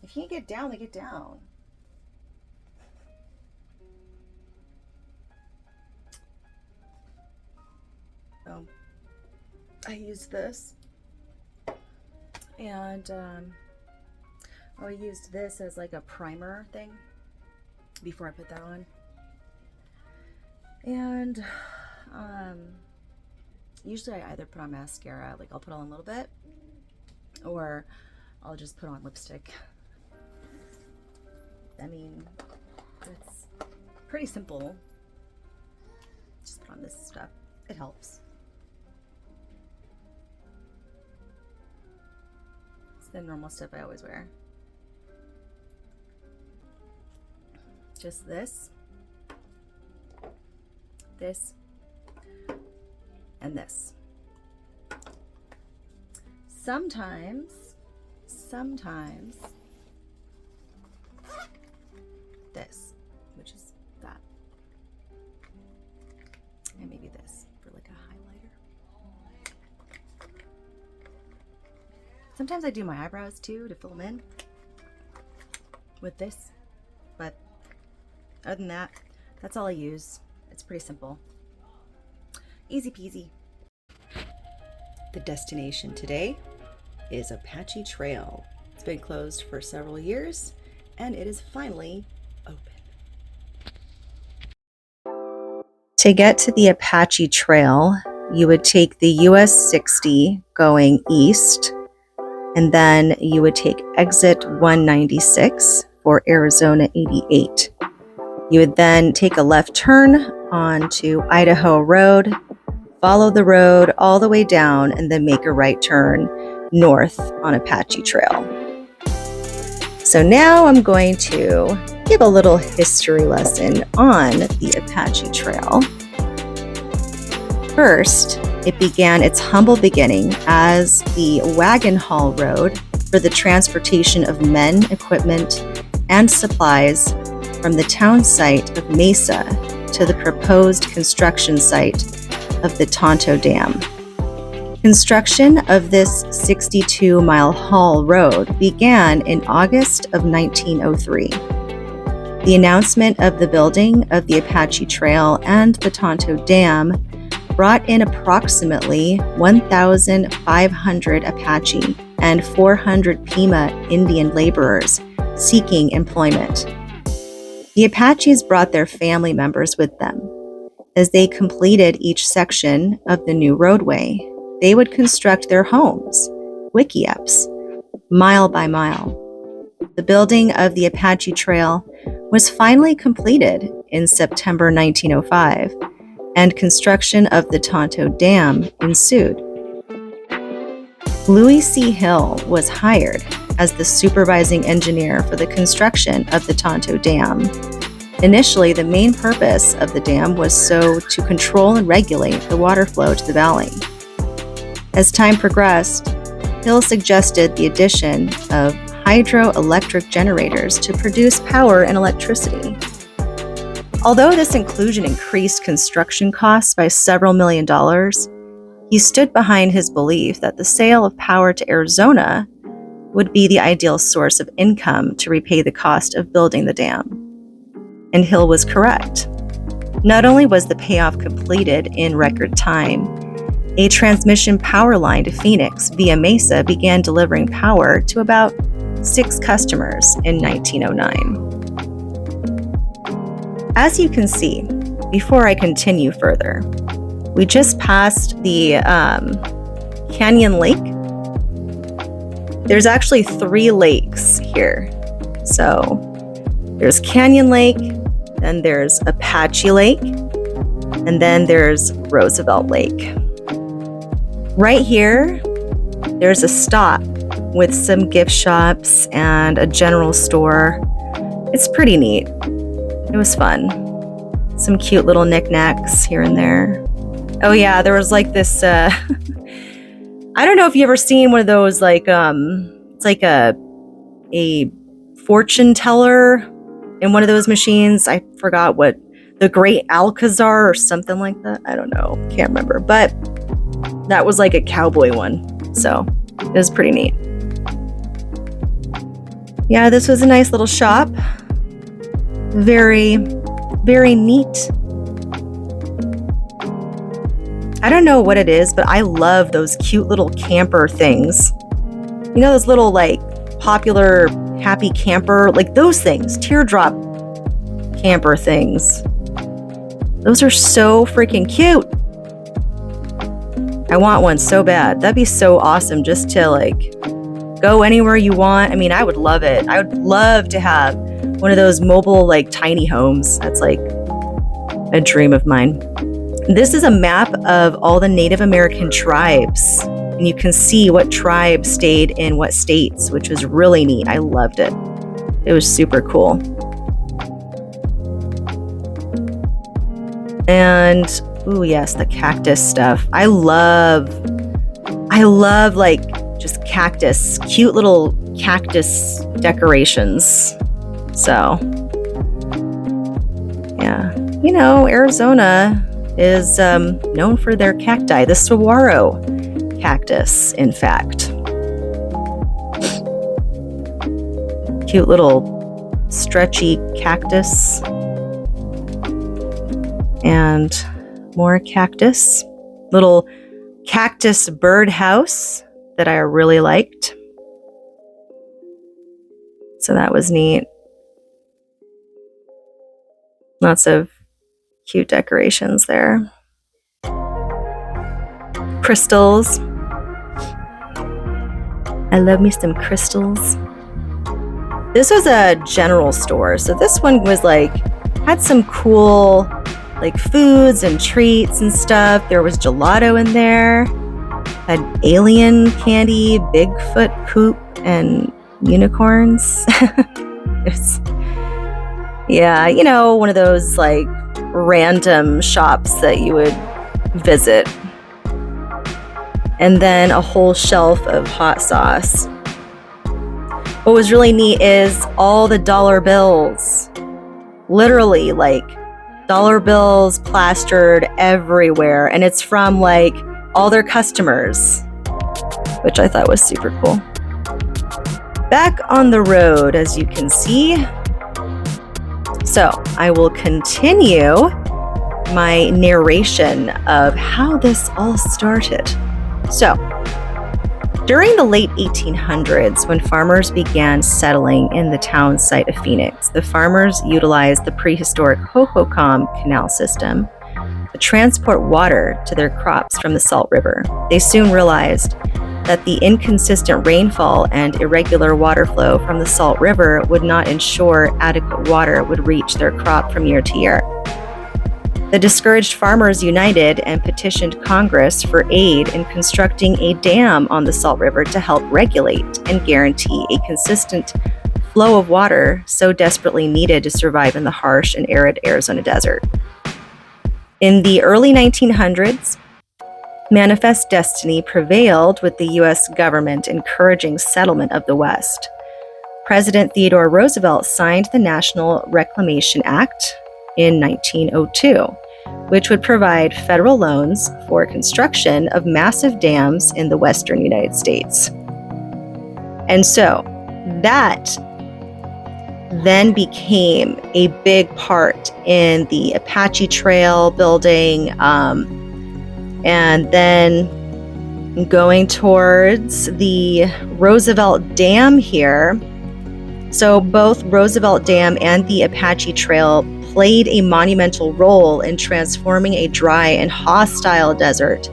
If you can't get down, then get down. I used this, and I used this as like a primer thing before I put that on. And usually I either put on mascara, like I'll put on a little bit, or I'll just put on lipstick. I mean, it's pretty simple. Just put on this stuff. It helps. It's the normal stuff I always wear. Just this, and this. Sometimes this, which is that, and maybe this for like a highlighter. Sometimes I do my eyebrows too to fill them in with this, but other than that, that's all I use. It's pretty simple. Easy peasy. The destination today is Apache Trail. It's been closed for several years, and it is finally open. To get to the Apache Trail, you would take the US 60 going east, and then you would take exit 196 for Arizona 88. You would then take a left turn onto Idaho Road, follow the road all the way down, and then make a right turn north on Apache Trail. So now I'm going to give a little history lesson on the Apache Trail. First, it began its humble beginning as the wagon haul road for the transportation of men, equipment, and supplies from the town site of Mesa to the proposed construction site of the Tonto Dam. Construction of this 62-mile haul road began in August of 1903. The announcement of the building of the Apache Trail and the Tonto Dam brought in approximately 1,500 Apache and 400 Pima Indian laborers seeking employment. The Apaches brought their family members with them. As they completed each section of the new roadway, they would construct their homes, wickiups, mile by mile. The building of the Apache Trail was finally completed in September 1905, and construction of the Tonto Dam ensued. Louis C. Hill was hired as the supervising engineer for the construction of the Tonto Dam. Initially, the main purpose of the dam was to control and regulate the water flow to the valley. As time progressed, Hill suggested the addition of hydroelectric generators to produce power and electricity. Although this inclusion increased construction costs by several $million, he stood behind his belief that the sale of power to Arizona would be the ideal source of income to repay the cost of building the dam. And Hill was correct. Not only was the payoff completed in record time, a transmission power line to Phoenix via Mesa began delivering power to about 6 customers in 1909. As you can see, before I continue further, we just passed the Canyon Lake. There's actually 3 lakes here. So there's Canyon Lake, then there's Apache Lake, and then there's Roosevelt Lake. Right here, there's a stop with some gift shops and a general store. It's pretty neat. It was fun. Some cute little knickknacks here and there. Oh yeah, there was like this, I don't know if you ever seen one of those, like, it's like a fortune teller in one of those machines. I forgot what, the Great Alcazar or something like that. I don't know, can't remember, but that was like a cowboy one. So it was pretty neat. Yeah, this was a nice little shop. Very, very neat. I don't know what it is, but I love those cute little camper things. You know, those little like popular happy camper, like those things, teardrop camper things. Those are so freaking cute. I want one so bad. That'd be so awesome just to like go anywhere you want. I mean, I would love it. I would love to have one of those mobile like tiny homes. That's like a dream of mine. This is a map of all the Native American tribes, and you can see what tribes stayed in what states, which was really neat. I loved it. It was super cool. And, ooh, yes, the cactus stuff. I love like just cactus, cute little cactus decorations. So, yeah, you know, Arizona is known for their cacti, the saguaro cactus, in fact. Cute little stretchy cactus. And more cactus. Little cactus birdhouse that I really liked. So that was neat. Lots of cute decorations there. Crystals. I love me some crystals. This was a general store. So this one was like, had some cool like foods and treats and stuff. There was gelato in there. Had alien candy, Bigfoot poop, and unicorns. Yeah, you know, one of those like random shops that you would visit. And then a whole shelf of hot sauce. What was really neat is all the dollar bills. Literally, like, dollar bills plastered everywhere. And it's from, like, all their customers, which I thought was super cool. Back on the road, as you can see. So I will continue my narration of how this all started. So, during the late 1800s, when farmers began settling in the town site of Phoenix, the farmers utilized the prehistoric Hohokam Canal system to transport water to their crops from the Salt River. They soon realized that the inconsistent rainfall and irregular water flow from the Salt River would not ensure adequate water would reach their crop from year to year. The discouraged farmers united and petitioned Congress for aid in constructing a dam on the Salt River to help regulate and guarantee a consistent flow of water so desperately needed to survive in the harsh and arid Arizona desert. In the early 1900s, Manifest Destiny prevailed, with the U.S. government encouraging settlement of the West. President Theodore Roosevelt signed the National Reclamation Act in 1902, which would provide federal loans for construction of massive dams in the western United States. And so that then became a big part in the Apache Trail building, and then going towards the Roosevelt Dam here. So both Roosevelt Dam and the Apache Trail played a monumental role in transforming a dry and hostile desert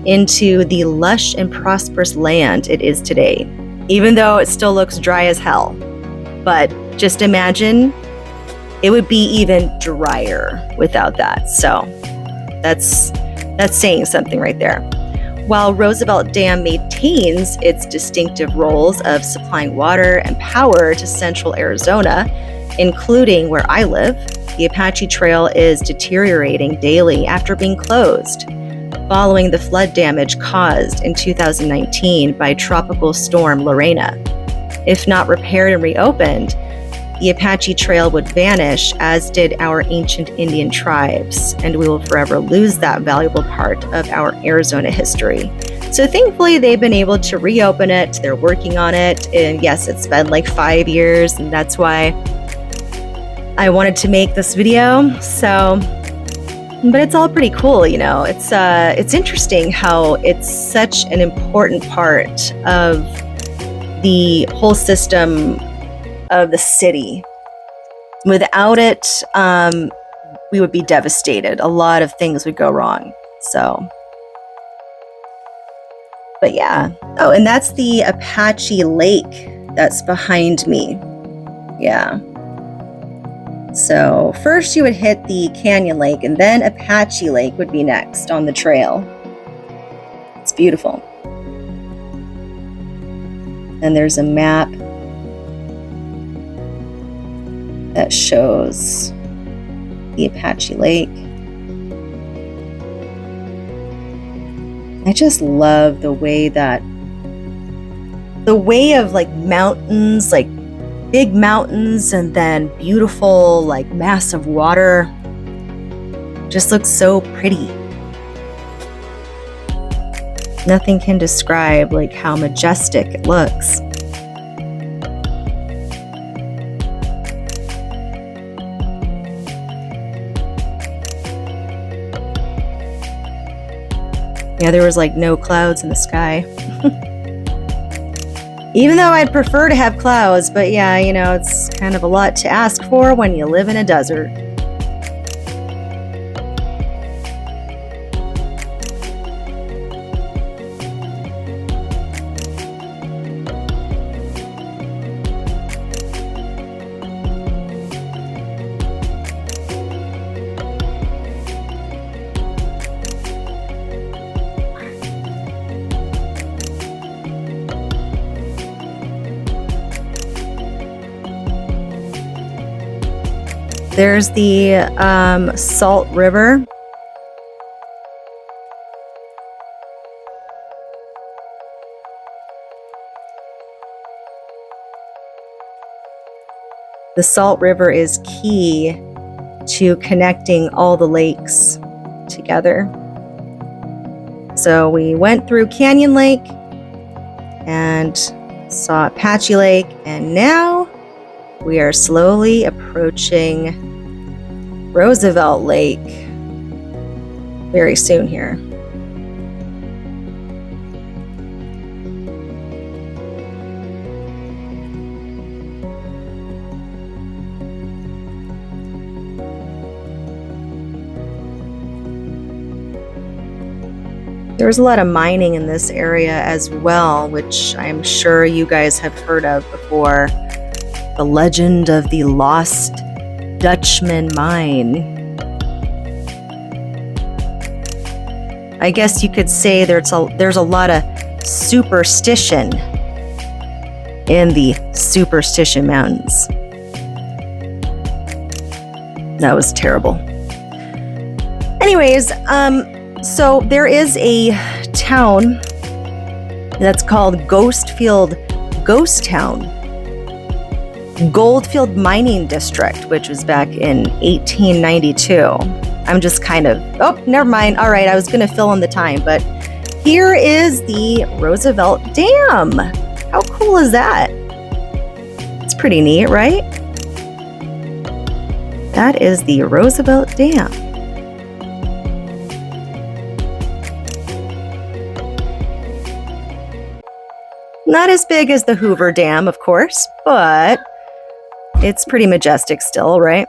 into the lush and prosperous land it is today, even though it still looks dry as hell. But just imagine it would be even drier without that. So that's saying something right there. While Roosevelt Dam maintains its distinctive roles of supplying water and power to central Arizona, including where I live, the Apache Trail is deteriorating daily after being closed, following the flood damage caused in 2019 by Tropical Storm Lorena. If not repaired and reopened, the Apache Trail would vanish, as did our ancient Indian tribes, and we will forever lose that valuable part of our Arizona history. So thankfully, they've been able to reopen it. They're working on it. And yes, it's been like 5 years, and that's why I wanted to make this video. So, but it's all pretty cool, you know. It's interesting how it's such an important part of the whole system of the city. Without it, we would be devastated. A lot of things would go wrong. So, but yeah. Oh, and that's the Apache Lake that's behind me. Yeah. So first you would hit the Canyon Lake, and then Apache Lake would be next on the trail. It's beautiful. And there's a map that shows the Apache Lake. I just love the way of like mountains, like big mountains, and then beautiful, like massive water. Just looks so pretty. Nothing can describe like how majestic it looks. Yeah, there was like no clouds in the sky. Even though I'd prefer to have clouds, but yeah, you know, it's kind of a lot to ask for when you live in a desert. There's the Salt River. The Salt River is key to connecting all the lakes together. So we went through Canyon Lake and saw Apache Lake, and now we are slowly approaching Roosevelt Lake very soon here. There's a lot of mining in this area as well, which I'm sure you guys have heard of before. The legend of the Lost Dutchman mine. I guess you could say there's a lot of superstition in the Superstition Mountains. That was terrible. Anyways, so there is a town that's called Ghostfield Ghost Town. Goldfield Mining District, which was back in 1892. I'm just kind of, oh, never mind. All right, I was going to fill in the time, but here is the Roosevelt Dam. How cool is that? It's pretty neat, right? That is the Roosevelt Dam. Not as big as the Hoover Dam, of course, but it's pretty majestic still, right?